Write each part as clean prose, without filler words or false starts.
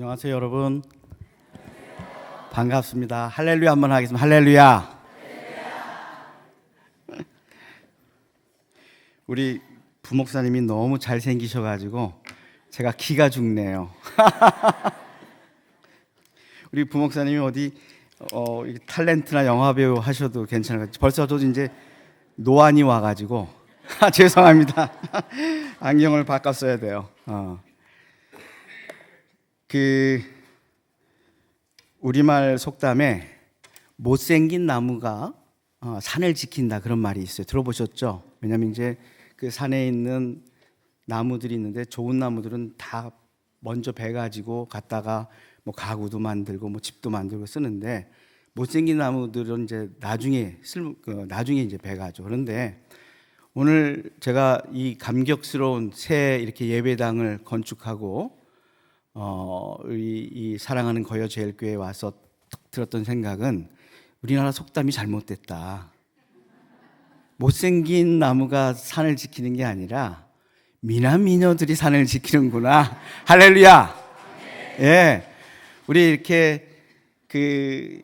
안녕하세요, 여러분. 반갑습니다. 할렐루야 한번 하겠습니다. 할렐루야. 우리 부목사님이 너무 잘생기셔가지고 제가 기가 죽네요. 우리 부목사님이 어디 탤런트나 영화배우 하셔도 괜찮을 것 같아요. 벌써 저도 이제 노안이 와가지고 죄송합니다. 안경을 바꿨어야 돼요. 우리말 속담에 못생긴 나무가 산을 지킨다 그런 말이 있어요. 들어보셨죠? 왜냐하면 이제 그 산에 있는 나무들이 있는데 좋은 나무들은 다 먼저 베가지고 갖다가 뭐 가구도 만들고 뭐 집도 만들고 쓰는데 못생긴 나무들은 이제 나중에 이제 베가죠. 그런데 오늘 제가 이 감격스러운 새 이렇게 예배당을 건축하고 이 사랑하는 거여제일교회에 와서 들었던 생각은 우리나라 속담이 잘못됐다. 못생긴 나무가 산을 지키는 게 아니라 미남 미녀들이 산을 지키는구나. 할렐루야. 예, 우리 이렇게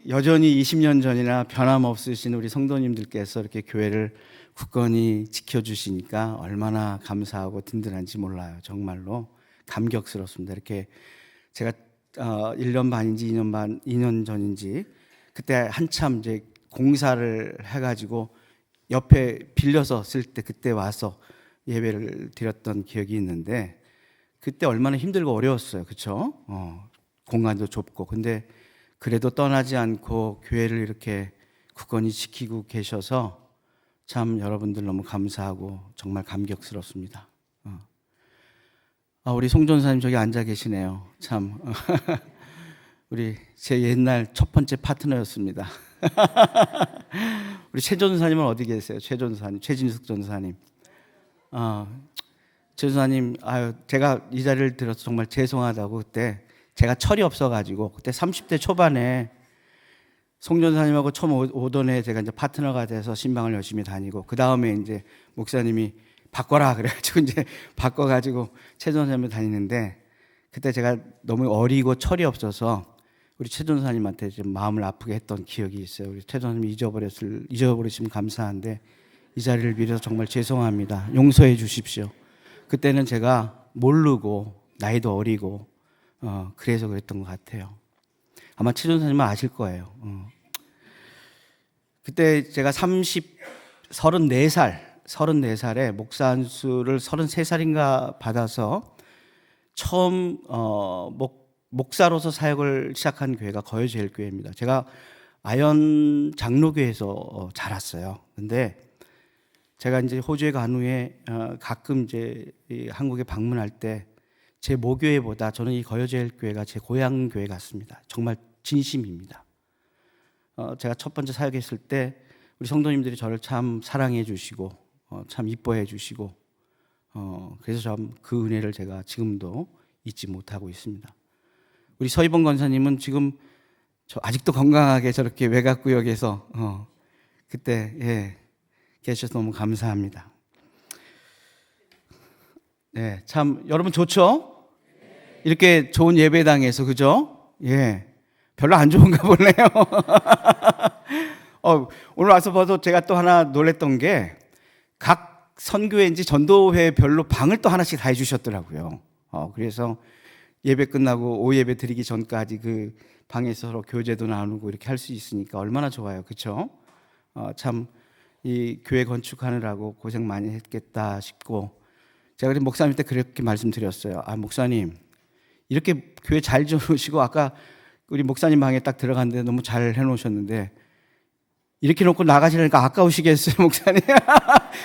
여전히 20년 전이나 변함없으신 우리 성도님들께서 이렇게 교회를 굳건히 지켜주시니까 얼마나 감사하고 든든한지 몰라요. 정말로 감격스럽습니다. 이렇게 제가 1년 반인지 2년 전인지 그때 한참 이제 공사를 해가지고 옆에 빌려서 쓸 때 그때 와서 예배를 드렸던 기억이 있는데 그때 얼마나 힘들고 어려웠어요. 그렇죠? 공간도 좁고. 근데 그래도 떠나지 않고 교회를 이렇게 굳건히 지키고 계셔서 참 여러분들 너무 감사하고 정말 감격스럽습니다. 우리 송 전사님 저기 앉아 계시네요. 참 우리 제 옛날 첫 번째 파트너였습니다. 우리 최 전사님은 어디 계세요? 최 전사님, 최진숙 전사님. 최 전사님, 제가 이 자리를 들어서 정말 죄송하다고. 그때 제가 철이 없어가지고 그때 30대 초반에 송 전사님하고 처음 오던 해 제가 이제 파트너가 돼서 신방을 열심히 다니고 그 다음에 이제 목사님이 바꿔라 그래가지고 이제 바꿔가지고 최 전사님을 다니는데 그때 제가 너무 어리고 철이 없어서 우리 최 전사님한테 좀 마음을 아프게 했던 기억이 있어요. 우리 최 전사님이 잊어버리시면 감사한데 이 자리를 빌어서 정말 죄송합니다. 용서해 주십시오. 그때는 제가 모르고 나이도 어리고 그래서 그랬던 것 같아요. 아마 최 전사님은 아실 거예요. 그때 제가 34살에 목사 안수를 33살인가 받아서 처음 목사로서 사역을 시작한 교회가 거여제일교회입니다. 제가 아연 장로교회에서 자랐어요. 근데 제가 이제 호주에 간 후에 가끔 이제 한국에 방문할 때 제 모교회보다 저는 이 거여제일교회가 제 고향 교회 같습니다. 정말 진심입니다. 제가 첫 번째 사역했을 때 우리 성도님들이 저를 참 사랑해 주시고 참 이뻐해 주시고 그래서 참 그 은혜를 제가 지금도 잊지 못하고 있습니다. 우리 서희봉 권사님은 지금 아직도 건강하게 저렇게 외곽구역에서 그때 계셔서 너무 감사합니다. 네, 참 여러분 좋죠? 이렇게 좋은 예배당에서 그죠? 예, 별로 안 좋은가 보네요. 오늘 와서 봐도 제가 또 하나 놀랬던 게 각 선교회인지 전도회별로 방을 또 하나씩 다 해주셨더라고요. 그래서 예배 끝나고 오예배 드리기 전까지 그 방에서 서로 교제도 나누고 이렇게 할 수 있으니까 얼마나 좋아요. 그렇죠? 참 이 교회 건축하느라고 고생 많이 했겠다 싶고 제가 우리 목사님 때 그렇게 말씀드렸어요. 목사님 이렇게 교회 잘 지어놓으시고 아까 우리 목사님 방에 딱 들어갔는데 너무 잘 해놓으셨는데 이렇게 놓고 나가시려니까 아까우시겠어요, 목사님?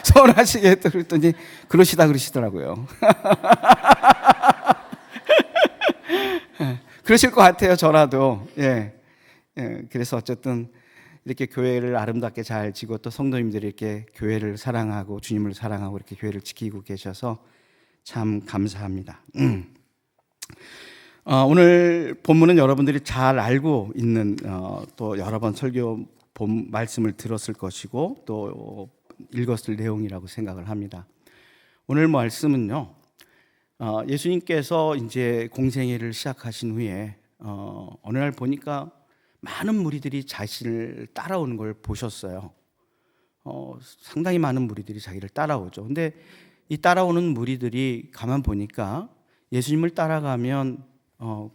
서운하시겠다 그랬더니 그러시더라고요. 그러실 것 같아요, 저라도. 그래서 어쨌든 이렇게 교회를 아름답게 잘 지고 또 성도님들이 이렇게 교회를 사랑하고 주님을 사랑하고 이렇게 교회를 지키고 계셔서 참 감사합니다. 오늘 본문은 여러분들이 잘 알고 있는 또 여러 번 설교 말씀을 들었을 것이고 또 읽었을 내용이라고 생각을 합니다. 오늘 말씀은요 예수님께서 이제 공생애를 시작하신 후에 어느 날 보니까 많은 무리들이 자신을 따라오는 걸 보셨어요. 상당히 많은 무리들이 자기를 따라오죠. 근데 이 따라오는 무리들이 가만 보니까 예수님을 따라가면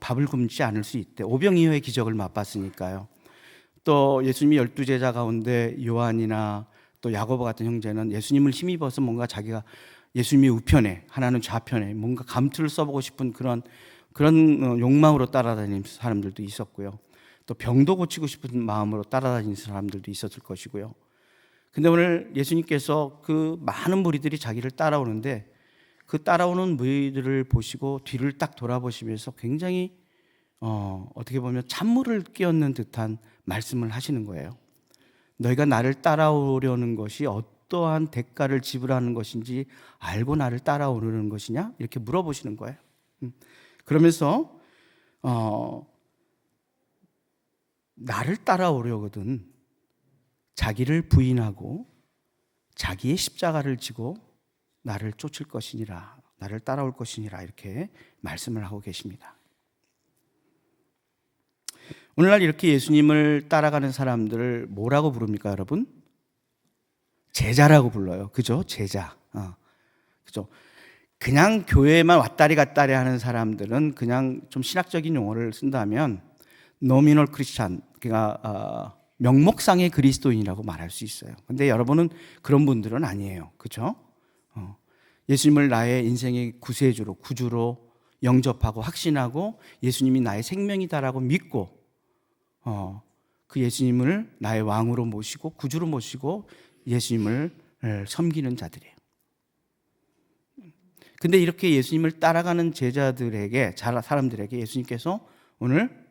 밥을 굶지 않을 수 있대. 오병이어의 기적을 맛봤으니까요. 또 예수님이 12제자 가운데 요한이나 또 야고보 같은 형제는 예수님을 힘입어서 뭔가 자기가 예수님이 우편에 하나는 좌편에 뭔가 감투를 써보고 싶은 그런 욕망으로 따라다니는 사람들도 있었고요. 또 병도 고치고 싶은 마음으로 따라다니는 사람들도 있었을 것이고요. 근데 오늘 예수님께서 그 많은 무리들이 자기를 따라오는데 그 따라오는 무리들을 보시고 뒤를 딱 돌아보시면서 굉장히 어떻게 보면 찬물을 끼얹는 듯한 말씀을 하시는 거예요. 너희가 나를 따라오려는 것이 어떠한 대가를 지불하는 것인지 알고 나를 따라오려는 것이냐? 이렇게 물어보시는 거예요. 그러면서 나를 따라오려거든 자기를 부인하고 자기의 십자가를 지고 나를 쫓을 것이니라, 나를 따라올 것이니라 이렇게 말씀을 하고 계십니다. 오늘날 이렇게 예수님을 따라가는 사람들을 뭐라고 부릅니까, 여러분? 제자라고 불러요. 그죠? 제자. 그죠? 그냥 교회에만 왔다리 갔다리 하는 사람들은 그냥 좀 신학적인 용어를 쓴다면 노미널 크리스찬, 그러니까 명목상의 그리스도인이라고 말할 수 있어요. 근데 여러분은 그런 분들은 아니에요. 그죠? 예수님을 나의 인생의 구세주로, 구주로 영접하고 확신하고 예수님이 나의 생명이다라고 믿고 그 예수님을 나의 왕으로 모시고 구주로 모시고 예수님을 섬기는 자들이에요. 근데 이렇게 예수님을 따라가는 제자들에게, 사람들에게 예수님께서 오늘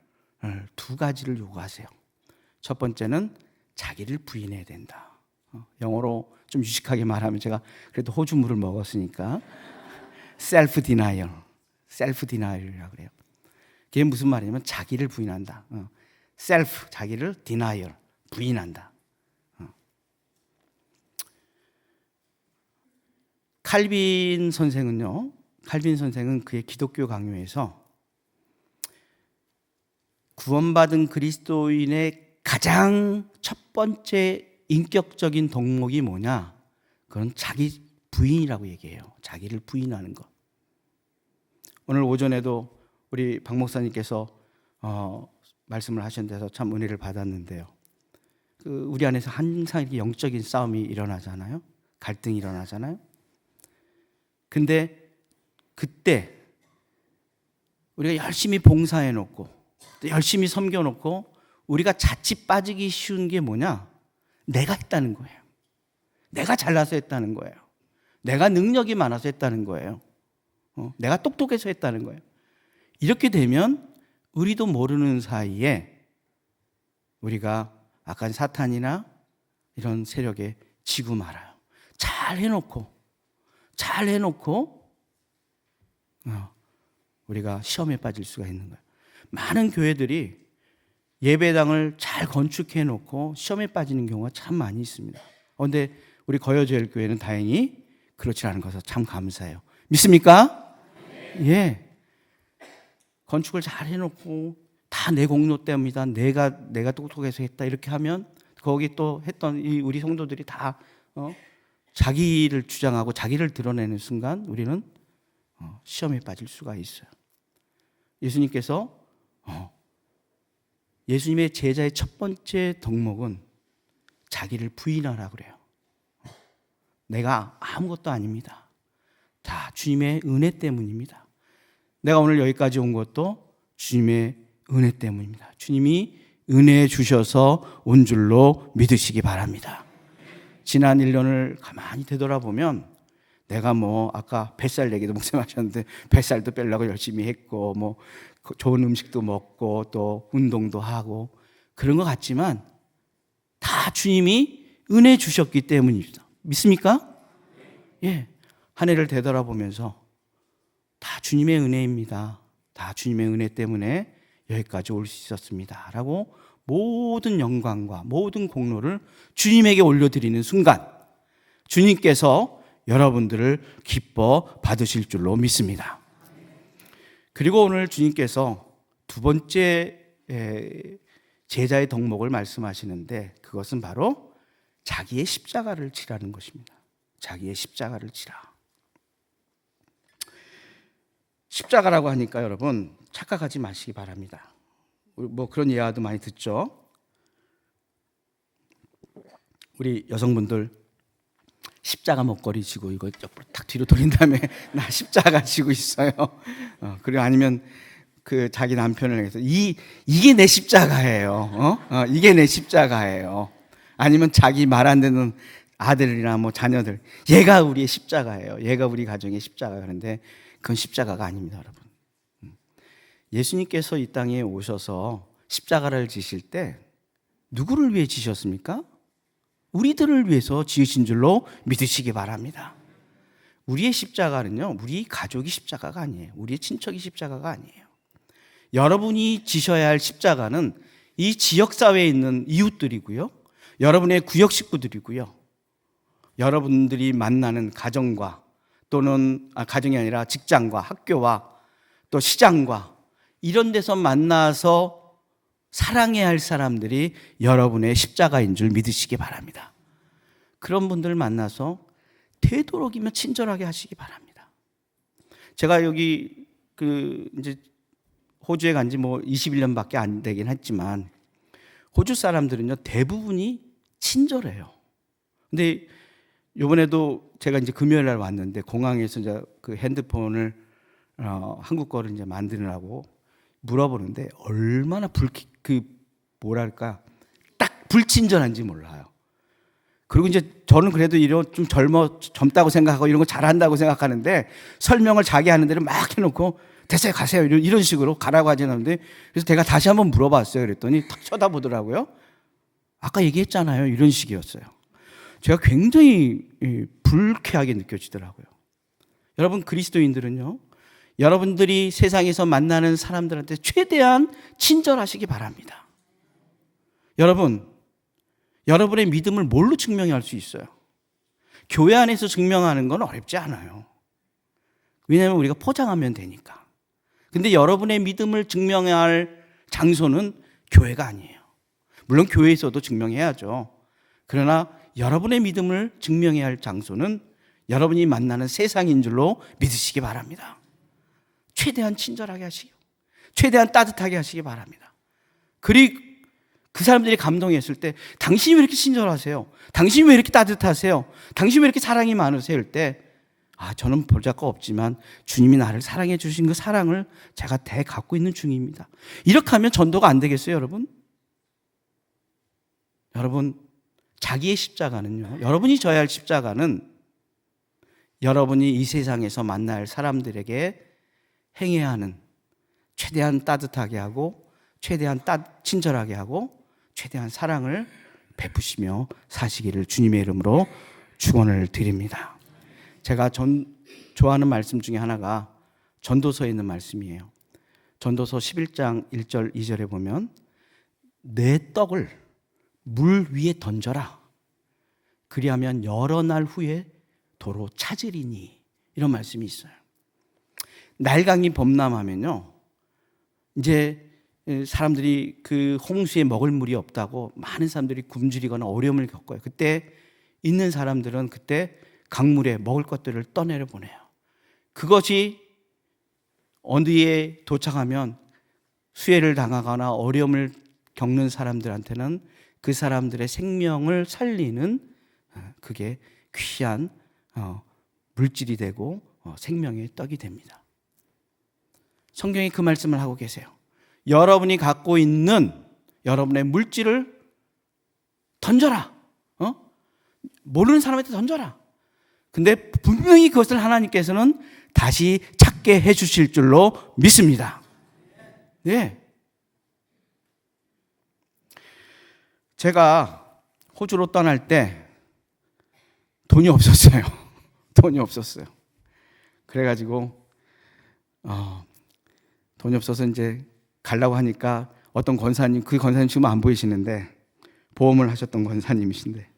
두 가지를 요구하세요. 첫 번째는 자기를 부인해야 된다. 영어로 좀 유식하게 말하면 제가 그래도 호주 물을 먹었으니까 셀프 디나이얼이라고 그래요. 그게 무슨 말이냐면 자기를 부인한다. 셀프, 자기를 디나이얼, 부인한다. 칼빈 선생은 그의 기독교 강요에서 구원받은 그리스도인의 가장 첫 번째 인격적인 덕목이 뭐냐? 그건 자기 부인이라고 얘기해요. 자기를 부인하는 것. 오늘 오전에도 우리 박 목사님께서 말씀을 하셨는데서 참 은혜를 받았는데요. 우리 안에서 항상 이렇게 영적인 싸움이 일어나잖아요. 갈등이 일어나잖아요. 근데 그때 우리가 열심히 봉사해놓고 또 열심히 섬겨놓고 우리가 자칫 빠지기 쉬운 게 뭐냐? 내가 했다는 거예요. 내가 잘나서 했다는 거예요. 내가 능력이 많아서 했다는 거예요. 내가 똑똑해서 했다는 거예요. 이렇게 되면 우리도 모르는 사이에 우리가 악한 사탄이나 이런 세력에 지고 말아요. 잘 해놓고 우리가 시험에 빠질 수가 있는 거예요. 많은 교회들이 예배당을 잘 건축해 놓고 시험에 빠지는 경우가 참 많이 있습니다. 그런데 우리 거여제일 교회는 다행히 그렇지 않은 것을 참 감사해요. 믿습니까? 예. 건축을 잘 해놓고 다 내 공로 때문이다. 내가 똑똑해서 했다. 이렇게 하면 거기 또 했던 우리 성도들이 다 자기를 주장하고 자기를 드러내는 순간 우리는 시험에 빠질 수가 있어요. 예수님께서 예수님의 제자의 첫 번째 덕목은 자기를 부인하라 그래요. 내가 아무것도 아닙니다. 다 주님의 은혜 때문입니다. 내가 오늘 여기까지 온 것도 주님의 은혜 때문입니다. 주님이 은혜 주셔서 온 줄로 믿으시기 바랍니다. 지난 1년을 가만히 되돌아보면 내가 아까 뱃살 얘기도 목사님하셨는데 뱃살도 빼려고 열심히 했고 좋은 음식도 먹고 또 운동도 하고 그런 것 같지만 다 주님이 은혜 주셨기 때문입니다. 믿습니까? 예. 한 해를 되돌아보면서 다 주님의 은혜입니다. 다 주님의 은혜 때문에 여기까지 올 수 있었습니다. 라고 모든 영광과 모든 공로를 주님에게 올려드리는 순간 주님께서 여러분들을 기뻐 받으실 줄로 믿습니다. 그리고 오늘 주님께서 두 번째 제자의 덕목을 말씀하시는데 그것은 바로 자기의 십자가를 지라는 것입니다. 자기의 십자가를 지라. 십자가라고 하니까 여러분 착각하지 마시기 바랍니다. 뭐 그런 예화도 많이 듣죠. 우리 여성분들 십자가 목걸이 지고 이거 옆으로 탁 뒤로 돌린 다음에 나 십자가 지고 있어요. 그리고 아니면 그 자기 남편을 해서 이게 내 십자가예요. 이게 내 십자가예요. 아니면 자기 말 안 듣는 아들이나 뭐 자녀들, 얘가 우리의 십자가예요. 얘가 우리 가정의 십자가. 그런데 그건 십자가가 아닙니다, 여러분. 예수님께서 이 땅에 오셔서 십자가를 지실 때 누구를 위해 지셨습니까? 우리들을 위해서 지으신 줄로 믿으시기 바랍니다. 우리의 십자가는요, 우리 가족이 십자가가 아니에요. 우리의 친척이 십자가가 아니에요. 여러분이 지셔야 할 십자가는 이 지역사회에 있는 이웃들이고요, 여러분의 구역 식구들이고요, 여러분들이 만나는 가정과 또는 가정이 아니라 직장과 학교와 또 시장과 이런 데서 만나서 사랑해야 할 사람들이 여러분의 십자가인 줄 믿으시기 바랍니다. 그런 분들 만나서 되도록이면 친절하게 하시기 바랍니다. 제가 여기 이제 호주에 간 지 뭐 21년밖에 안 되긴 했지만 호주 사람들은요 대부분이 친절해요. 근데 이번에도 제가 이제 금요일 날 왔는데 공항에서 이제 그 핸드폰을 한국 거를 이제 만드느라고 물어보는데 얼마나 뭐랄까 딱 불친절한지 몰라요. 그리고 이제 저는 그래도 이런 좀 젊다고 생각하고 이런 거 잘한다고 생각하는데 설명을 자기 하는 대로 막 해놓고 됐어요 가세요 이런 식으로 가라고 하진 않는데, 그래서 제가 다시 한번 물어봤어요. 그랬더니 탁 쳐다보더라고요. 아까 얘기했잖아요 이런 식이었어요. 제가 굉장히 불쾌하게 느껴지더라고요. 여러분 그리스도인들은요, 여러분들이 세상에서 만나는 사람들한테 최대한 친절하시기 바랍니다. 여러분, 여러분의 믿음을 뭘로 증명할 수 있어요? 교회 안에서 증명하는 건 어렵지 않아요. 왜냐하면 우리가 포장하면 되니까. 근데 여러분의 믿음을 증명해야 할 장소는 교회가 아니에요. 물론 교회에서도 증명해야죠. 그러나 여러분의 믿음을 증명해야 할 장소는 여러분이 만나는 세상인 줄로 믿으시기 바랍니다. 최대한 친절하게 하시고 최대한 따뜻하게 하시기 바랍니다. 그리고 그 사람들이 감동했을 때 당신이 왜 이렇게 친절하세요? 당신이 왜 이렇게 따뜻하세요? 당신이 왜 이렇게 사랑이 많으세요? 할 때 저는 볼자가 없지만 주님이 나를 사랑해 주신 그 사랑을 제가 대 갖고 있는 중입니다. 이렇게 하면 전도가 안 되겠어요, 여러분? 여러분, 자기의 십자가는요, 여러분이 져야 할 십자가는 여러분이 이 세상에서 만날 할 사람들에게 행해야 하는, 최대한 따뜻하게 하고 최대한 친절하게 하고 최대한 사랑을 베푸시며 사시기를 주님의 이름으로 축원을 드립니다. 제가 좋아하는 말씀 중에 하나가 전도서에 있는 말씀이에요. 전도서 11장 1절 2절에 보면 내 떡을 물 위에 던져라. 그리하면 여러 날 후에 도로 찾으리니. 이런 말씀이 있어요. 날강이 범람하면요, 이제 사람들이 그 홍수에 먹을 물이 없다고 많은 사람들이 굶주리거나 어려움을 겪어요. 그때 있는 사람들은 그때 강물에 먹을 것들을 떠내려 보내요. 그것이 어디에 도착하면 수해를 당하거나 어려움을 겪는 사람들한테는 그 사람들의 생명을 살리는 그게 귀한 물질이 되고 생명의 떡이 됩니다. 성경이 그 말씀을 하고 계세요. 여러분이 갖고 있는 여러분의 물질을 던져라. 모르는 사람한테 던져라. 근데 분명히 그것을 하나님께서는 다시 찾게 해주실 줄로 믿습니다. 네. 제가 호주로 떠날 때 돈이 없었어요. 돈이 없었어요. 그래가지고 돈이 없어서 이제 가려고 하니까 어떤 권사님, 그 권사님 지금 안 보이시는데 보험을 하셨던 권사님이신데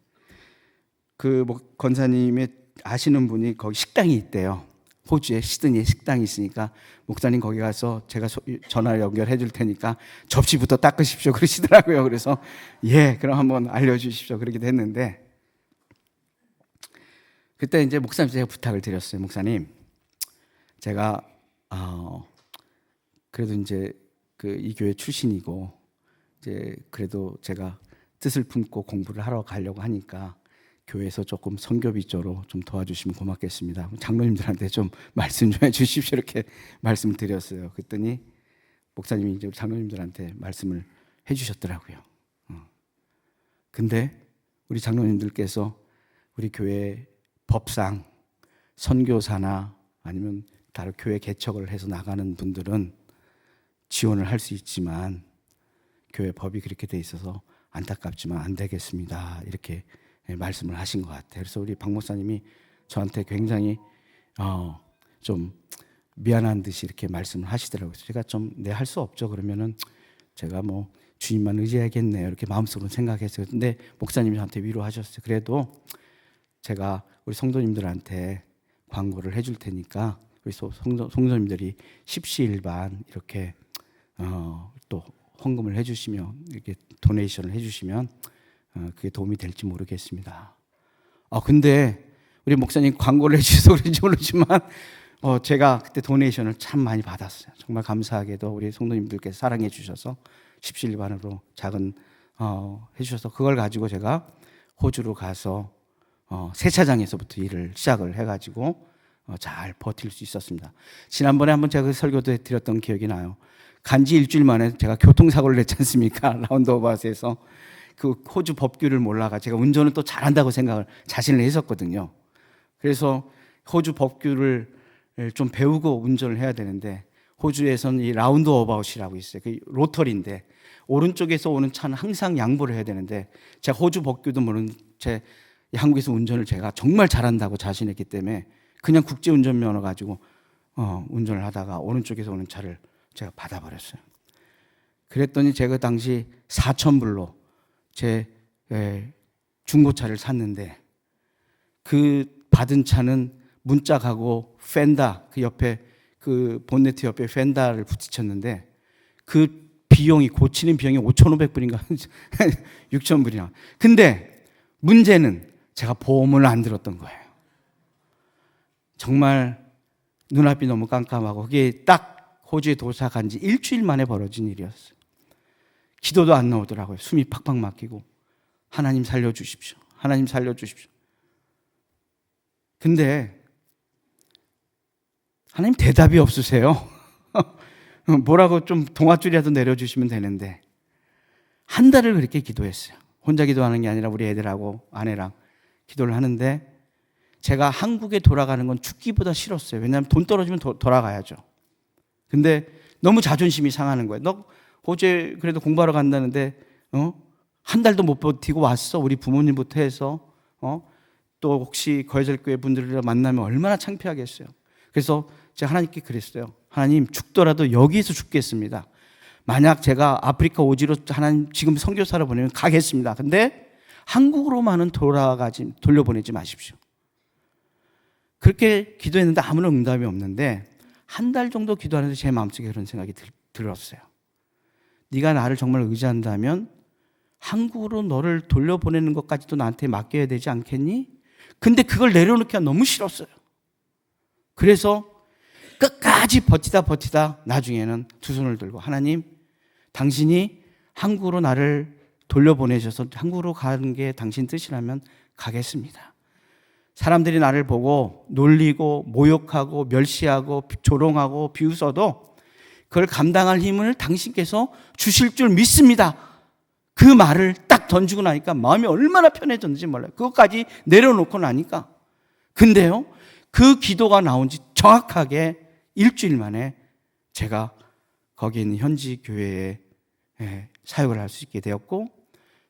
그 권사님의 아시는 분이 거기 식당이 있대요. 호주에 시드니에 식당이 있으니까 목사님 거기 가서 제가 전화 연결해 줄 테니까 접시부터 닦으십시오 그러시더라고요. 그래서 예, 그럼 한번 알려주십시오 그렇게 됐는데, 그때 이제 목사님 제가 부탁을 드렸어요. 목사님, 제가 그래도 이제 이 교회 출신이고 이제 그래도 제가 뜻을 품고 공부를 하러 가려고 하니까 교회에서 조금 선교비 쪽으로 좀 도와주시면 고맙겠습니다. 장로님들한테 좀 말씀 좀 해주십시오 이렇게 말씀을 드렸어요. 그랬더니 목사님이 이제 장로님들한테 말씀을 해주셨더라고요. 근데 우리 장로님들께서 우리 교회 법상 선교사나 아니면 다른 교회 개척을 해서 나가는 분들은 지원을 할 수 있지만 교회 법이 그렇게 돼 있어서 안타깝지만 안 되겠습니다 이렇게 말씀을 하신 것 같아요. 그래서 우리 박 목사님이 저한테 굉장히 좀 미안한 듯이 이렇게 말씀을 하시더라고요. 제가 좀 할 수 없죠. 그러면은 제가 뭐 주님만 의지해야겠네요 이렇게 마음속으로 생각했어요. 근데 목사님이 저한테 위로하셨어요. 그래도 제가 우리 성도님들한테 광고를 해줄 테니까 우리 성도님들이 십시일반 이렇게 또 헌금을 해주시면 이렇게 도네이션을 해주시면 그게 도움이 될지 모르겠습니다. 근데 우리 목사님 광고를 해주셔서 그런지 모르지만 제가 그때 도네이션을 참 많이 받았어요. 정말 감사하게도 우리 성도님들께서 사랑해 주셔서 십시일반으로 작은 해주셔서 그걸 가지고 제가 호주로 가서 세차장에서부터 일을 시작을 해가지고 잘 버틸 수 있었습니다. 지난번에 한번 제가 그 설교도 드렸던 기억이 나요. 간지 일주일 만에 제가 교통사고를 냈지 않습니까? 라운드어바웃에서 그 호주 법규를 몰라가 제가 운전을 또 잘한다고 생각을 자신을 했었거든요. 그래서 호주 법규를 좀 배우고 운전을 해야 되는데 호주에서는 이 라운드어바웃이라고 있어요. 그 로터리인데 오른쪽에서 오는 차는 항상 양보를 해야 되는데 제가 호주 법규도 모르는 제 한국에서 운전을 제가 정말 잘한다고 자신했기 때문에 그냥 국제운전면허 가지고 운전을 하다가 오른쪽에서 오는 차를 제가 받아버렸어요. 그랬더니 제가 당시 4,000불로 제 중고차를 샀는데 그 받은 차는 문짝하고 펜다 그 옆에 그 본네트 옆에 펜다를 부딪혔는데 그 비용이 고치는 비용이 5,500불인가 6,000불이나. 근데 문제는 제가 보험을 안 들었던 거예요. 정말 눈앞이 너무 깜깜하고 그게 딱 호주에 도착한 지 일주일 만에 벌어진 일이었어요. 기도도 안 나오더라고요. 숨이 팍팍 막히고 하나님 살려주십시오. 하나님 살려주십시오. 근데 하나님 대답이 없으세요. 뭐라고 좀 동아줄이라도 내려주시면 되는데 한 달을 그렇게 기도했어요. 혼자 기도하는 게 아니라 우리 애들하고 아내랑 기도를 하는데 제가 한국에 돌아가는 건 죽기보다 싫었어요. 왜냐하면 돈 떨어지면 돌아가야죠. 근데 너무 자존심이 상하는 거예요. 너 호주에 그래도 공부하러 간다는데 한 달도 못 버티고 왔어. 우리 부모님부터 해서 또 혹시 거예절교회 분들을 만나면 얼마나 창피하겠어요. 그래서 제가 하나님께 그랬어요. 하나님 죽더라도 여기에서 죽겠습니다. 만약 제가 아프리카 오지로 하나님 지금 선교사로 보내면 가겠습니다. 근데 한국으로만은 돌려보내지 마십시오. 그렇게 기도했는데 아무런 응답이 없는데 한 달 정도 기도하는데 제 마음속에 그런 생각이 들었어요. 네가 나를 정말 의지한다면 한국으로 너를 돌려보내는 것까지도 나한테 맡겨야 되지 않겠니? 근데 그걸 내려놓기가 너무 싫었어요. 그래서 끝까지 버티다 나중에는 두 손을 들고 하나님 당신이 한국으로 나를 돌려보내셔서 한국으로 가는 게 당신 뜻이라면 가겠습니다. 사람들이 나를 보고 놀리고 모욕하고 멸시하고 조롱하고 비웃어도 그걸 감당할 힘을 당신께서 주실 줄 믿습니다. 그 말을 딱 던지고 나니까 마음이 얼마나 편해졌는지 몰라요. 그것까지 내려놓고 나니까. 근데요, 그 기도가 나온 지 정확하게 일주일 만에 제가 거기 있는 현지 교회에 사역을 할 수 있게 되었고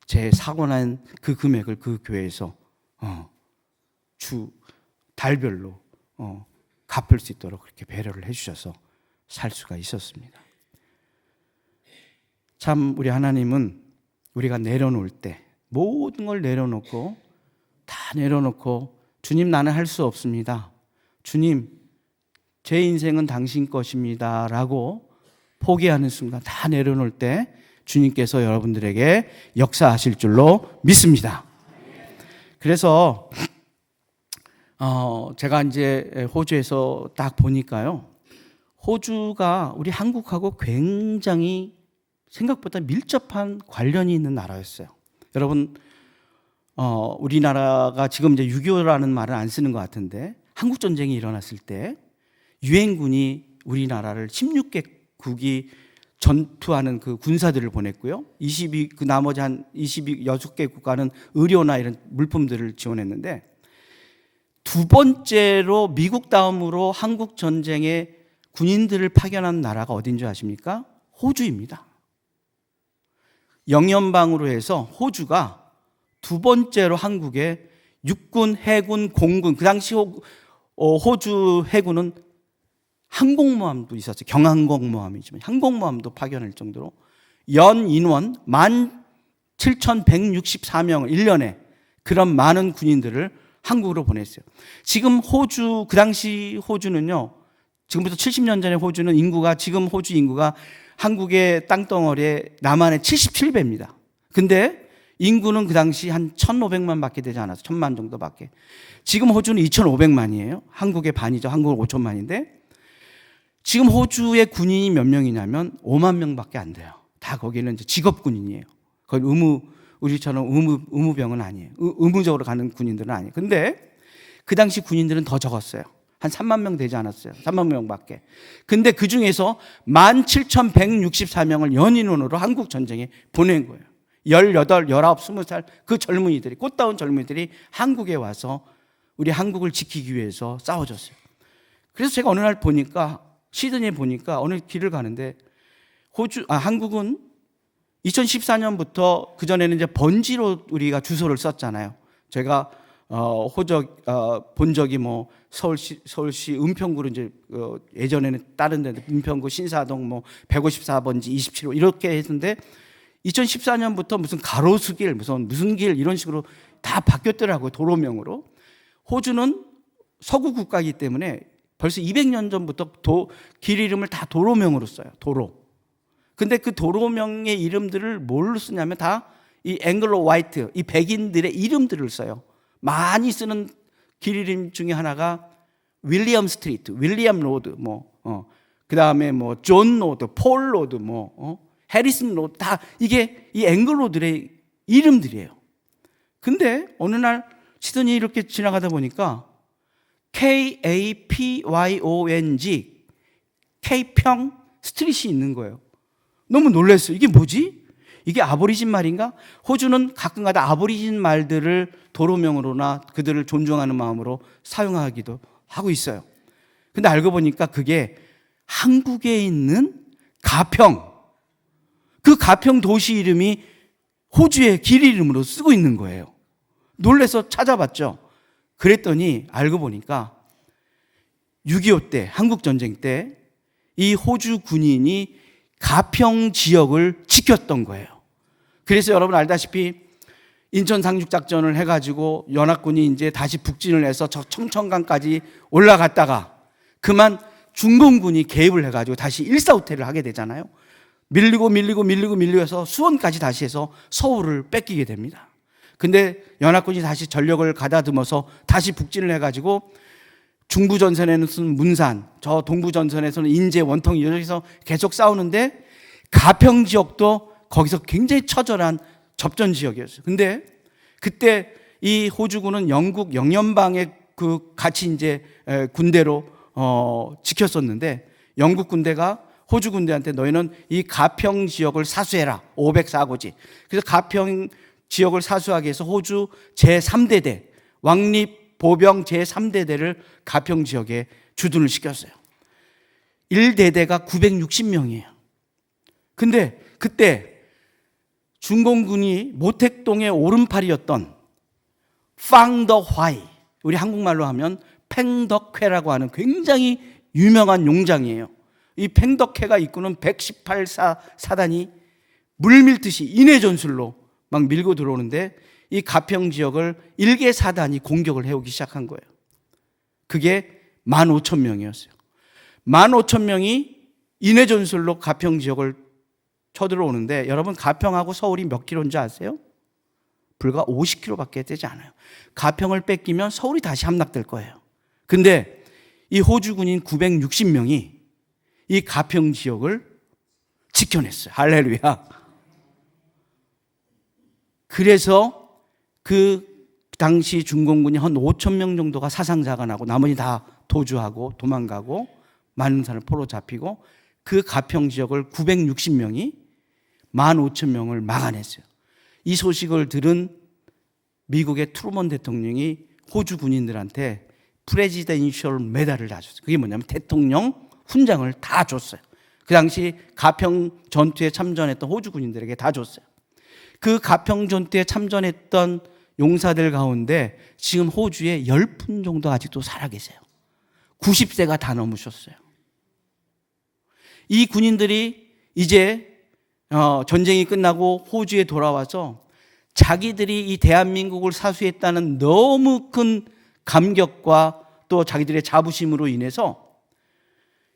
제 사고 난 그 금액을 그 교회에서 주 달별로 갚을 수 있도록 그렇게 배려를 해주셔서 살 수가 있었습니다. 참 우리 하나님은 우리가 내려놓을 때 모든 걸 내려놓고 다 내려놓고 주님 나는 할 수 없습니다. 주님 제 인생은 당신 것입니다 라고 포기하는 순간, 다 내려놓을 때 주님께서 여러분들에게 역사하실 줄로 믿습니다. 그래서 제가 이제 호주에서 딱 보니까요, 호주가 우리 한국하고 굉장히 생각보다 밀접한 관련이 있는 나라였어요. 여러분, 우리나라가 지금 이제 6.25라는 말을 안 쓰는 것 같은데, 한국 전쟁이 일어났을 때 유엔군이 우리나라를 16개국이 전투하는 그 군사들을 보냈고요. 나머지 한 26개 국가는 의료나 이런 물품들을 지원했는데, 두 번째로 미국 다음으로 한국 전쟁에 군인들을 파견한 나라가 어딘 줄 아십니까? 호주입니다. 영연방으로 해서 호주가 두 번째로 한국에 육군, 해군, 공군, 그 당시 호주 해군은 항공모함도 있었어요. 경항공모함이지만 항공모함도 파견할 정도로 연 인원 17,164명을 1년에 그런 많은 군인들을 한국으로 보냈어요. 지금 호주, 그 당시 호주는요, 지금부터 70년 전에 호주는 지금 호주 인구가 한국의 땅덩어리에 남한의 77배입니다. 근데 인구는 그 당시 한 1,500만 밖에 되지 않았어요. 1,000만 정도밖에. 지금 호주는 2,500만이에요. 한국의 반이죠. 한국은 5천만인데 지금 호주의 군인이 몇 명이냐면 5만 명밖에 안 돼요. 다 거기는 이제 직업 군인이에요. 거기 우리처럼 의무병은 아니에요. 의무적으로 가는 군인들은 아니에요. 근데 그 당시 군인들은 더 적었어요. 한 3만 명 되지 않았어요. 3만 명밖에. 근데 그 중에서 17,164명을 연인원으로 한국 전쟁에 보낸 거예요. 18, 19, 20살 그 젊은이들이, 꽃다운 젊은이들이 한국에 와서 우리 한국을 지키기 위해서 싸워줬어요. 그래서 제가 어느 날 보니까, 시드니에 보니까 어느 길을 가는데 한국은 2014년부터 그전에는 이제 번지로 우리가 주소를 썼잖아요. 제가 본 적이 뭐 서울시 은평구로 이제 예전에는 다른 데 은평구 신사동 뭐 154번지 27호 이렇게 했는데 2014년부터 무슨 가로수길 무슨 길 이런 식으로 다 바뀌었더라고요. 도로명으로. 호주는 서구 국가이기 때문에 벌써 200년 전부터 길 이름을 다 도로명으로 써요. 도로. 근데 그 도로명의 이름들을 뭘로 쓰냐면 다 이 앵글로 화이트, 이 백인들의 이름들을 써요. 많이 쓰는 길 이름 중에 하나가 윌리엄 스트리트, 윌리엄 로드, 그 다음에 존 로드, 폴 로드, 해리슨 로드, 다 이게 이 앵글로들의 이름들이에요. 근데 어느 날 시드니 이렇게 지나가다 보니까 KAPYONG, K평 스트릿이 있는 거예요. 너무 놀랐어요. 이게 뭐지? 이게 아보리진 말인가? 호주는 가끔가다 아보리진 말들을 도로명으로나 그들을 존중하는 마음으로 사용하기도 하고 있어요. 근데 알고 보니까 그게 한국에 있는 가평, 그 가평 도시 이름이 호주의 길 이름으로 쓰고 있는 거예요. 놀라서 찾아봤죠. 그랬더니 알고 보니까 6.25 때, 한국전쟁 때 이 호주 군인이 가평 지역을 지켰던 거예요. 그래서 여러분 알다시피 인천 상륙작전을 해가지고 연합군이 이제 다시 북진을 해서 저 청천강까지 올라갔다가 그만 중공군이 개입을 해가지고 다시 일사후퇴를 하게 되잖아요. 밀리고 해서 수원까지 다시 해서 서울을 뺏기게 됩니다. 근데 연합군이 다시 전력을 가다듬어서 다시 북진을 해가지고 중부전선에는 문산, 저 동부전선에서는 인제, 원통 이쪽에서 계속 싸우는데 가평 지역도 거기서 굉장히 처절한 접전 지역이었어요. 근데 그때 이 호주군은 영국 영연방의 그 같이 이제 군대로 지켰었는데 영국 군대가 호주 군대한테 너희는 이 가평 지역을 사수해라. 504고지. 그래서 가평 지역을 사수하기 위해서 호주 제3대대 왕립 보병 제3대대를 가평 지역에 주둔을 시켰어요. 1대대가 960명이에요. 근데 그때 중공군이 모택동의 오른팔이었던 팡더화이, 우리 한국말로 하면 팽덕회라고 하는 굉장히 유명한 용장이에요. 이 팽덕회가 이끄는 118사단이 물밀듯이 인해 전술로 막 밀고 들어오는데 이 가평 지역을 1개 사단이 공격을 해오기 시작한 거예요. 그게 15,000명이었어요. 15,000명이 인해 전술로 가평 지역을 쳐들어오는데, 여러분 가평하고 서울이 몇 킬로인지 아세요? 불과 50km밖에 되지 않아요. 가평을 뺏기면 서울이 다시 함락될 거예요. 근데 이 호주 군인 960명이 이 가평 지역을 지켜냈어요. 할렐루야. 그래서 그 당시 중공군이 한 5,000명 정도가 사상자가 나고 나머지 다 도주하고 도망가고 많은 사람을 포로 잡히고, 그 가평 지역을 960명이 15,000명을 막아냈어요. 이 소식을 들은 미국의 트루먼 대통령이 호주 군인들한테 프레지덴셜 메달을 다 줬어요. 그게 뭐냐면 대통령 훈장을 다 줬어요. 그 당시 가평 전투에 참전했던 호주 군인들에게 다 줬어요. 그 가평 전투에 참전했던 용사들 가운데 지금 호주에 10분 정도 아직도 살아계세요. 90세가 다 넘으셨어요. 이 군인들이 이제 전쟁이 끝나고 호주에 돌아와서 자기들이 이 대한민국을 사수했다는 너무 큰 감격과 또 자기들의 자부심으로 인해서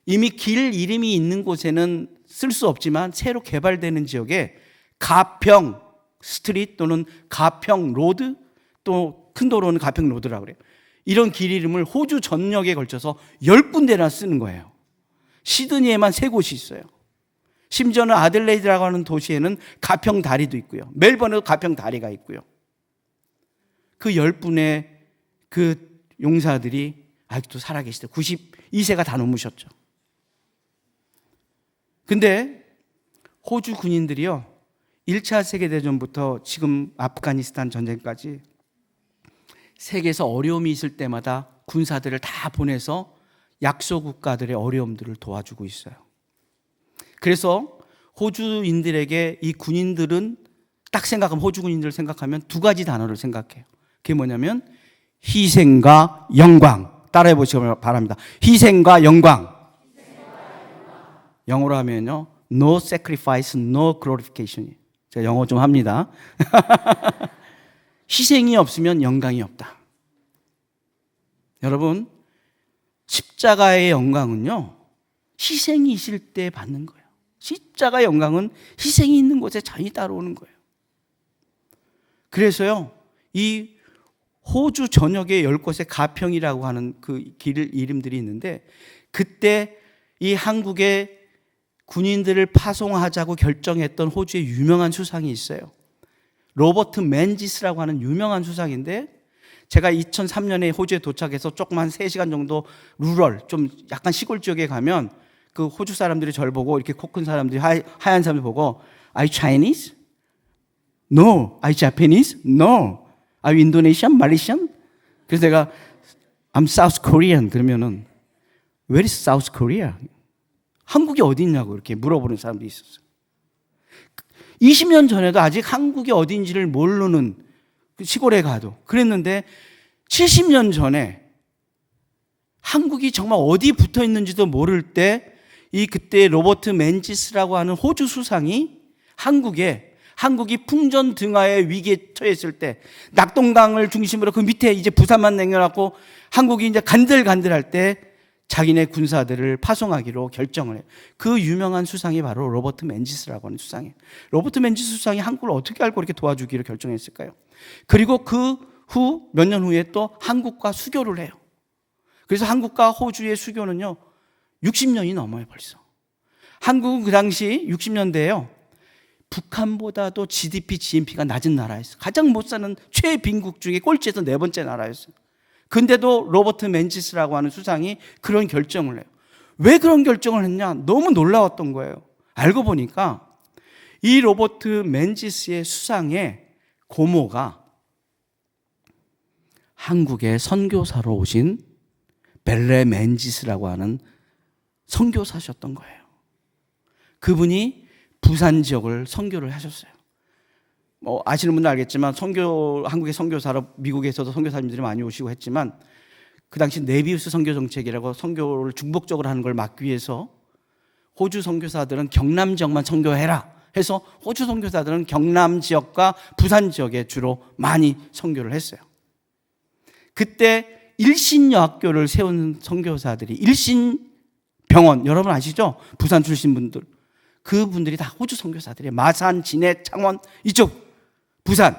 이미 길 이름이 있는 곳에는 쓸 수 없지만 새로 개발되는 지역에 가평 스트리트 또는 가평 로드, 또 큰 도로는 가평 로드라고 그래요. 이런 길 이름을 호주 전역에 걸쳐서 10군데나 쓰는 거예요. 시드니에만 3곳이 있어요. 심지어는 아들레이드라고 하는 도시에는 가평 다리도 있고요. 멜번에도 가평 다리가 있고요. 그 10분의 그 용사들이 아직도 살아계시대요. 92세가 다 넘으셨죠. 근데 호주 군인들이요, 1차 세계대전부터 지금 아프가니스탄 전쟁까지 세계에서 어려움이 있을 때마다 군사들을 다 보내서 약소 국가들의 어려움들을 도와주고 있어요. 그래서 호주인들에게 이 군인들은 딱 생각하면, 호주 군인들을 생각하면 2가지 단어를 생각해요. 그게 뭐냐면 희생과 영광. 따라해 보시기 바랍니다. 희생과 영광. 영어로 하면요, no sacrifice, no glorification. 제가 영어 좀 합니다. 희생이 없으면 영광이 없다. 여러분, 십자가의 영광은요, 희생이 있을 때 받는 거예요. 십자가의 영광은 희생이 있는 곳에 자연히 따라오는 거예요. 그래서요, 이 호주 전역의 10곳의 가평이라고 하는 그 길 이름들이 있는데, 그때 이 한국의 군인들을 파송하자고 결정했던 호주의 유명한 수상이 있어요. 로버트 맨지스라고 하는 유명한 수상인데, 제가 2003년에 호주에 도착해서 조금 한 3시간 정도 루럴, 좀 약간 시골 지역에 가면 그 호주 사람들이 저를 보고, 이렇게 코 큰 사람들이 하얀 사람들 보고, Are you Chinese? No. Are you Japanese? No. Are you Indonesian? Malaysian? 그래서 내가 I'm South Korean 그러면은 Where is South Korea? 한국이 어디 있냐고 이렇게 물어보는 사람도 있었어요. 20년 전에도 아직 한국이 어딘지를 모르는 시골에 가도 그랬는데, 70년 전에 한국이 정말 어디 붙어 있는지도 모를 때 이 그때 로버트 맨지스라고 하는 호주 수상이 한국이 풍전등화의 위기에 처했을 때, 낙동강을 중심으로 그 밑에 이제 부산만 남겨놨고 한국이 이제 간들간들할 때 자기네 군사들을 파송하기로 결정을 해요. 그 유명한 수상이 바로 로버트 맨지스라고 하는 수상이에요. 로버트 맨지스 수상이 한국을 어떻게 알고 이렇게 도와주기로 결정했을까요? 그리고 그 후 몇 년 후에 또 한국과 수교를 해요. 그래서 한국과 호주의 수교는요 60년이 넘어요. 벌써 한국은 그 당시 60년대에요 북한보다도 GDP, GNP가 낮은 나라였어요. 가장 못 사는 최빈국 중에 꼴찌에서 4번째 나라였어요. 근데도 로버트 맨지스라고 하는 수상이 그런 결정을 해요. 왜 그런 결정을 했냐? 너무 놀라웠던 거예요. 알고 보니까 이 로버트 맨지스의 수상의 고모가 한국에 선교사로 오신 벨레 맨지스라고 하는 선교사셨던 거예요. 그분이 부산 지역을 선교를 하셨어요. 아시는 분들 알겠지만 한국의 선교사로 미국에서도 선교사님들이 많이 오시고 했지만, 그 당시 네비우스 선교 정책이라고 선교를 중복적으로 하는 걸 막기 위해서 호주 선교사들은 경남 지역만 선교해라 해서 호주 선교사들은 경남 지역과 부산 지역에 주로 많이 선교를 했어요. 그때 일신여학교를 세운 선교사들이, 일신 병원, 여러분 아시죠? 부산 출신 분들, 그분들이 다 호주 선교사들이에요. 마산, 진해, 창원, 이쪽 부산.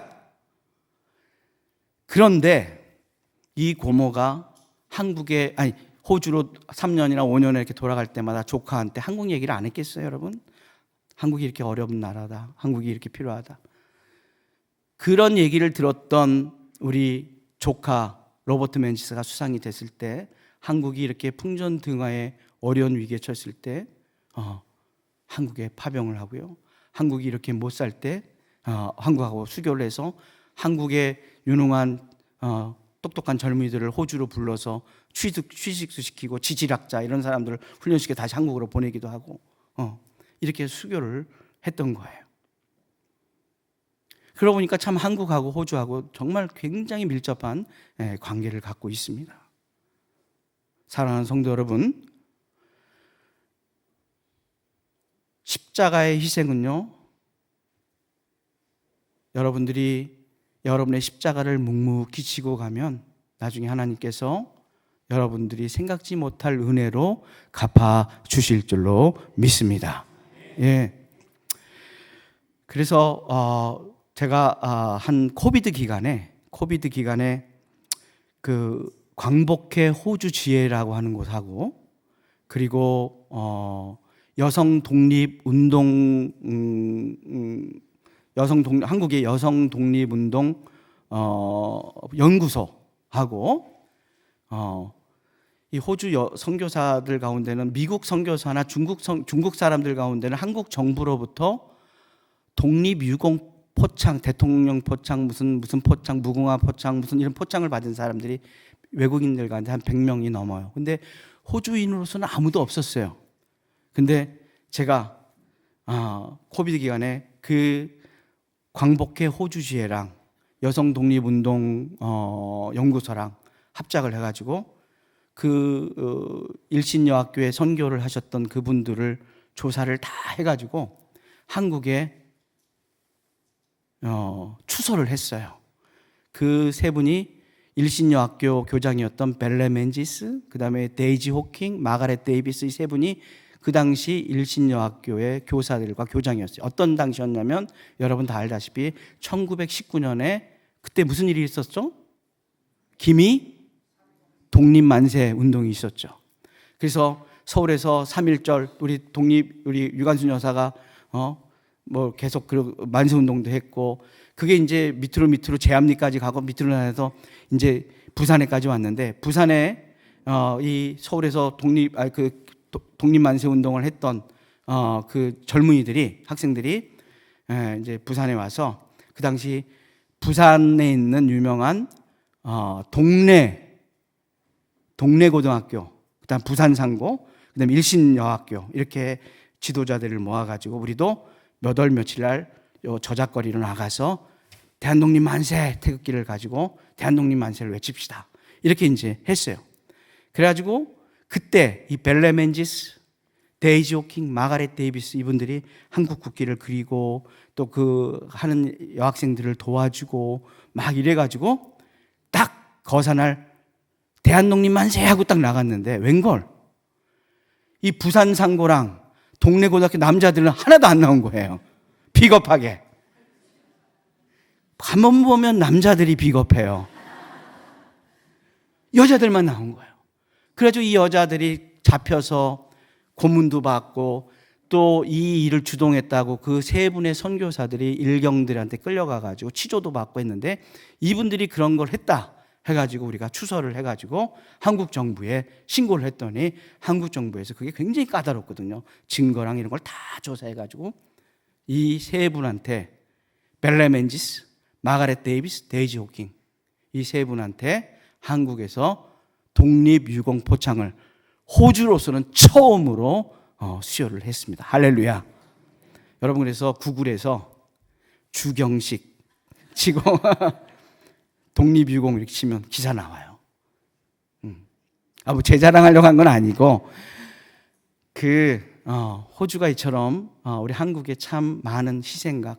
그런데 이 고모가 호주로 3년이나 5년에 이렇게 돌아갈 때마다 조카한테 한국 얘기를 안 했겠어요, 여러분? 한국이 이렇게 어려운 나라다. 한국이 이렇게 필요하다. 그런 얘기를 들었던 우리 조카 로버트 맨지스가 수상이 됐을 때, 한국이 이렇게 풍전등화의 어려운 위기에 처했을 때 한국에 파병을 하고요. 한국이 이렇게 못 살 때 한국하고 수교를 해서 한국의 유능한 똑똑한 젊은이들을 호주로 불러서 취직도 시키고 지질학자 이런 사람들을 훈련시켜 다시 한국으로 보내기도 하고 이렇게 수교를 했던 거예요. 그러고 보니까 참 한국하고 호주하고 정말 굉장히 밀접한 관계를 갖고 있습니다. 사랑하는 성도 여러분, 십자가의 희생은요, 여러분들이 여러분의 십자가를 묵묵히 지고 가면 나중에 하나님께서 여러분들이 생각지 못할 은혜로 갚아 주실 줄로 믿습니다. 예. 그래서 제가 한 코비드 기간에 그 광복회 호주 지혜라고 하는 곳하고, 그리고 여성 독립 운동 한국의 여성 독립 운동 연구소하고 이 호주 선교사들 가운데는 미국 선교사나 중국 사람들 가운데는 한국 정부로부터 독립 유공 포창, 대통령 포창, 무슨 포창, 무궁화 포창, 무슨 이런 포창을 받은 사람들이 외국인들 가운데 한 100명이 넘어요. 근데 호주인으로서는 아무도 없었어요. 근데 제가 코비드 기간에 그 광복회 호주지회랑 여성 독립운동 연구소랑 합작을 해가지고 그 일신여학교에 선교를 하셨던 그분들을 조사를 다 해가지고 한국에 추서를 했어요. 그 세 분이 일신여학교 교장이었던 벨레 맨지스, 그 다음에 데이지 호킹, 마가렛 데이비스, 이 세 분이 그 당시 일신여학교의 교사들과 교장이었어요. 어떤 당시였냐면 여러분 다 알다시피 1919년에 그때 무슨 일이 있었죠? 김이 독립만세 운동이 있었죠. 그래서 서울에서 3.1절 우리 유관순 여사가 계속 그 만세 운동도 했고, 그게 이제 밑으로 제암리까지 가고 밑으로 해서 이제 부산에까지 왔는데, 부산에 이 서울에서 독립만세 운동을 했던 그 젊은이들이, 학생들이 이제 부산에 와서 그 당시 부산에 있는 유명한 동래 고등학교, 그다음 부산상고, 그다음 일신여학교, 이렇게 지도자들을 모아가지고 우리도 몇 월 며칠 날 저작거리로 나가서 대한독립 만세 태극기를 가지고 대한독립 만세를 외칩시다, 이렇게 이제 했어요. 그래가지고 그때 이 벨레 맨지스, 데이지 호킹, 마가렛 데이비스 이분들이 한국 국기를 그리고 또 그 하는 여학생들을 도와주고 막 이래가지고 딱 거사날 대한독립 만세 하고 딱 나갔는데, 웬걸 이 부산 상고랑 동네 고등학교 남자들은 하나도 안 나온 거예요. 비겁하게. 한 번 보면 남자들이 비겁해요. 여자들만 나온 거예요. 그래가지고 이 여자들이 잡혀서 고문도 받고, 또 이 일을 주동했다고 그 세 분의 선교사들이 일경들한테 끌려가가지고 치조도 받고 했는데, 이분들이 그런 걸 했다 해가지고 우리가 추서를 해가지고 한국 정부에 신고를 했더니 한국 정부에서 그게 굉장히 까다롭거든요. 증거랑 이런 걸 다 조사해가지고 이 세 분한테, 벨레 맨지스, 마가렛 데이비스, 데이지 호킹, 이 세 분한테 한국에서 독립유공 포창을 호주로서는 처음으로 수여를 했습니다. 할렐루야. 여러분, 그래서 구글에서 주경식 치고 독립유공 이렇게 치면 기사 나와요. 뭐 제 자랑하려고 한 건 아니고, 호주가 이처럼 우리 한국에 참 많은 희생과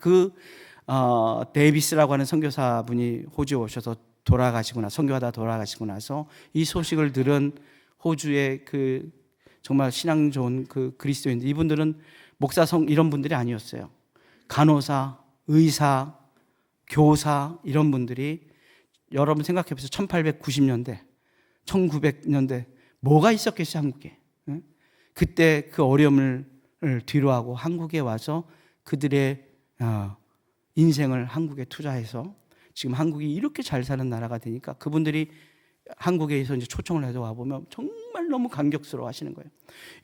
데이비스라고 하는 선교사분이 호주에 오셔서 선교하다 돌아가시고 나서 이 소식을 들은 호주의 그 정말 신앙 좋은 그 그리스도인들, 이분들은 목사성 이런 분들이 아니었어요. 간호사, 의사, 교사 이런 분들이, 여러분 생각해 보세요. 1890년대, 1900년대 뭐가 있었겠어요, 한국에. 그때 그 어려움을 뒤로하고 한국에 와서 그들의 인생을 한국에 투자해서 지금 한국이 이렇게 잘 사는 나라가 되니까, 그분들이 한국에서 이제 초청을 해서 와보면 정말 너무 감격스러워 하시는 거예요.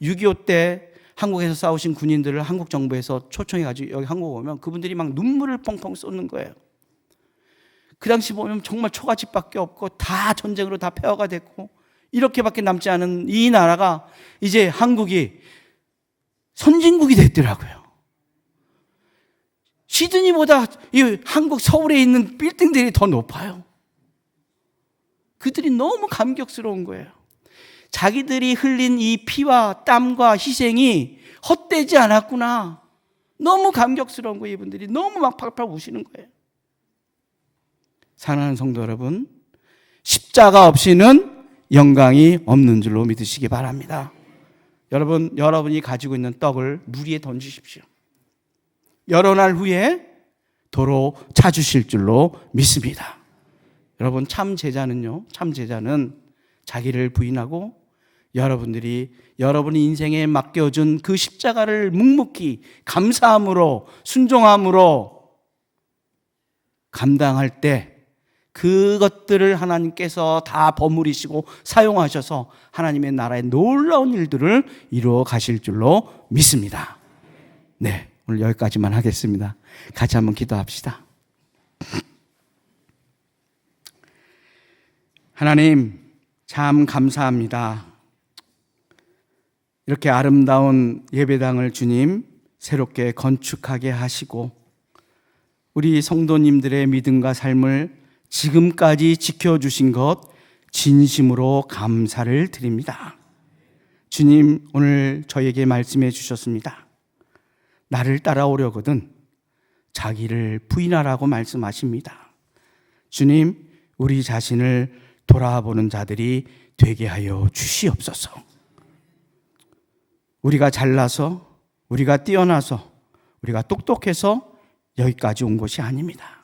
6.25 때 한국에서 싸우신 군인들을 한국 정부에서 초청해가지고 여기 한국 오면 그분들이 막 눈물을 펑펑 쏟는 거예요. 그 당시 보면 정말 초가집밖에 없고 다 전쟁으로 다 폐허가 됐고 이렇게밖에 남지 않은 이 나라가 이제 한국이 선진국이 됐더라고요. 시드니보다 이 한국 서울에 있는 빌딩들이 더 높아요. 그들이 너무 감격스러운 거예요. 자기들이 흘린 이 피와 땀과 희생이 헛되지 않았구나. 너무 감격스러운 거예요. 이분들이 너무 막 팍팍 우시는 거예요. 사랑하는 성도 여러분, 십자가 없이는 영광이 없는 줄로 믿으시기 바랍니다. 여러분이 가지고 있는 떡을 물 위에 던지십시오. 여러 날 후에 도로 찾으실 줄로 믿습니다. 여러분, 참 제자는 자기를 부인하고 여러분이 인생에 맡겨준 그 십자가를 묵묵히 감사함으로, 순종함으로 감당할 때 그것들을 하나님께서 다 버무리시고 사용하셔서 하나님의 나라의 놀라운 일들을 이루어 가실 줄로 믿습니다. 네, 오늘 여기까지만 하겠습니다. 같이 한번 기도합시다. 하나님, 참 감사합니다. 이렇게 아름다운 예배당을 주님 새롭게 건축하게 하시고 우리 성도님들의 믿음과 삶을 지금까지 지켜주신 것 진심으로 감사를 드립니다. 주님, 오늘 저에게 말씀해 주셨습니다. 나를 따라오려거든 자기를 부인하라고 말씀하십니다. 주님, 우리 자신을 돌아보는 자들이 되게 하여 주시옵소서. 우리가 잘나서, 우리가 뛰어나서, 우리가 똑똑해서 여기까지 온 것이 아닙니다.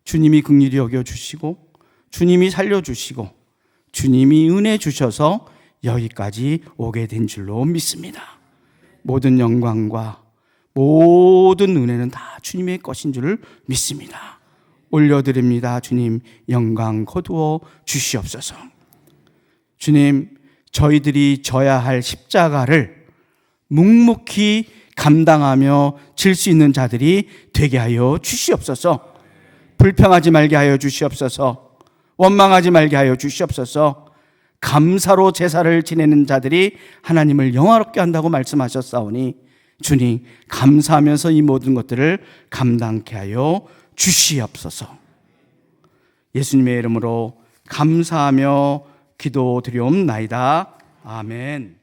주님이 긍휼히 여겨주시고 주님이 살려주시고 주님이 은혜 주셔서 여기까지 오게 된 줄로 믿습니다. 모든 영광과 모든 은혜는 다 주님의 것인 줄 믿습니다. 올려드립니다. 주님, 영광 거두어 주시옵소서. 주님, 저희들이 져야 할 십자가를 묵묵히 감당하며 질 수 있는 자들이 되게 하여 주시옵소서. 불평하지 말게 하여 주시옵소서. 원망하지 말게 하여 주시옵소서. 감사로 제사를 지내는 자들이 하나님을 영화롭게 한다고 말씀하셨사오니 주님, 감사하면서 이 모든 것들을 감당케 하여 주시옵소서. 예수님의 이름으로 감사하며 기도드리옵나이다. 아멘.